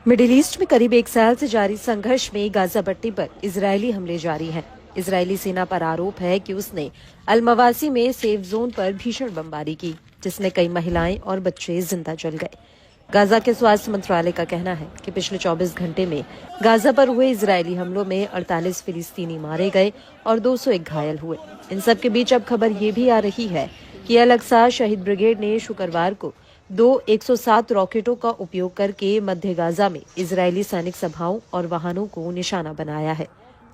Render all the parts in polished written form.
Middle east में करीब एक साल से जारी संघर्ष में गाजा पट्टी पर इजरायली हमले जारी हैं। इजरायली सेना पर आरोप है कि उसने अल मवासी में सेफ जोन पर भीषण बमबारी की, जिसमें कई महिलाएं और बच्चे जिंदा जल गए। गाजा के स्वास्थ्य मंत्रालय का कहना है कि पिछले 24 घंटे में गाजा पर हुए इजरायली हमलों में 48 फिलिस्तीनी मारे गए और 201 घायल हुए। इन सब के बीच अब खबर ये भी आ रही है कि अल अक्सा शहीद ब्रिगेड ने शुक्रवार को 107 रॉकेटों का उपयोग करके मध्य गाजा में इजरायली सैनिक सभाओं और वाहनों को निशाना बनाया है।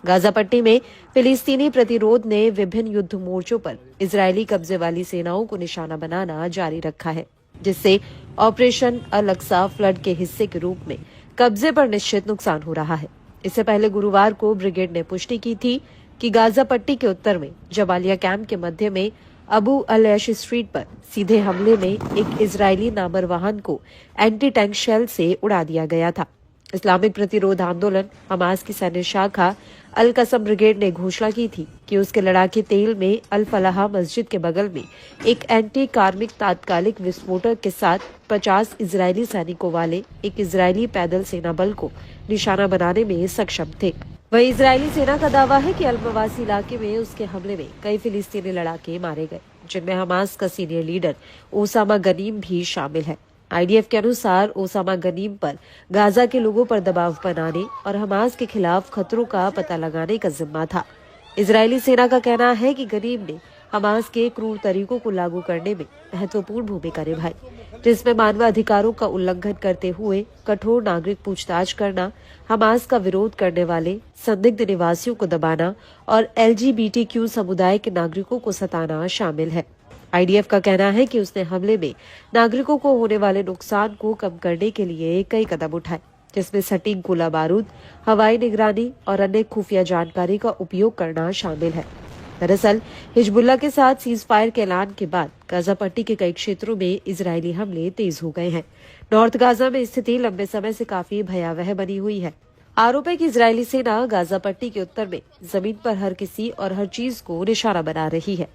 गाजा पट्टी में फिलिस्तीनी प्रतिरोध ने विभिन्न युद्ध मोर्चों पर इजरायली कब्जे वाली सेनाओं को निशाना बनाना जारी रखा है, जिससे ऑपरेशन अल अक्सा फ्लड के हिस्से के रूप में कब्जे पर निश्चित नुकसान हो रहा है। इससे पहले गुरुवार को ब्रिगेड ने पुष्टि की थी कि गाजा पट्टी के उत्तर में जबालिया कैंप के मध्य में अबू अल-ऐश स्ट्रीट पर सीधे हमले में एक इजरायली नामर वाहन को एंटी टैंक शेल से उड़ा दिया गया था। इस्लामिक प्रतिरोध आंदोलन हमास की सैन्य शाखा अल कसम ब्रिगेड ने घोषणा की थी कि उसके लड़ाके तेल में अल फलाह मस्जिद के बगल में एक एंटी कार्मिक तात्कालिक विस्फोटक के साथ 50 इजरायली सैनिकों वाले एक इजरायली पैदल सेना बल को निशाना बनाने में सक्षम थे। वहीं इजरायली सेना का दावा है कि अल मवासी इलाके में उसके हमले में कई फिलिस्तीनी लड़ाके मारे गए, जिनमें हमास का सीनियर लीडर ओसामा गनीम भी शामिल है। आईडीएफ के अनुसार ओसामा गनीम पर गाजा के लोगों पर दबाव बनाने और हमास के खिलाफ खतरों का पता लगाने का जिम्मा था। इजरायली सेना का कहना है कि गनीम ने हमास के क्रूर तरीकों को लागू करने में महत्वपूर्ण भूमिका निभाई, जिसमें मानवाधिकारों का उल्लंघन करते हुए कठोर नागरिक पूछताछ करना, हमास का विरोध करने वाले संदिग्ध निवासियों को दबाना और LGBTQ समुदाय के नागरिकों को सताना शामिल है। आईडीएफ का कहना है कि उसने हमले में नागरिकों को होने वाले नुकसान को कम करने के लिए कई कदम उठाए, जिसमें सटीक गोला बारूद, हवाई निगरानी और अन्य खुफिया जानकारी का उपयोग करना शामिल है। दरअसल हिजबुल्लाह के साथ सीज फायर के ऐलान के बाद गाजा पट्टी के कई क्षेत्रों में इजरायली हमले तेज हो गए हैं। नॉर्थ गाजा में स्थिति लंबे समय से काफी भयावह बनी हुई है। आरोप है कि इजरायली सेना गाजा पट्टी के उत्तर में जमीन पर हर किसी और हर चीज को निशाना बना रही है।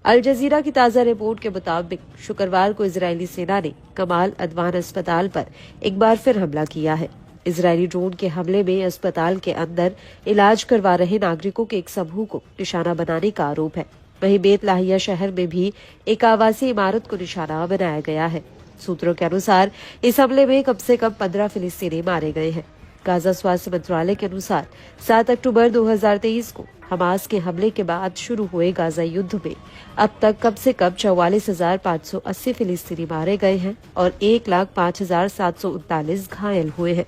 अल जजीरा की ताजा रिपोर्ट के मुताबिक शुक्रवार को इजरायली सेना ने कमाल अदवान अस्पताल पर एक बार फिर हमला किया है। इजरायली ड्रोन के हमले में अस्पताल के अंदर इलाज करवा रहे नागरिकों के एक समूह को निशाना बनाने का आरोप है। वहीं बेत लाहिया शहर में भी एक आवासीय इमारत को निशाना बनाया गया है। सूत्रों के अनुसार इस हमले में कम से कम 15 फिलिस्तीनी मारे गए हैं। गाजा स्वास्थ्य मंत्रालय के अनुसार 7 अक्टूबर 2023 को हमास के हमले के बाद शुरू हुए गाजा युद्ध में अब तक कम से कम 44,580 फिलिस्तीनी मारे गए हैं और 1,05,739 घायल हुए हैं।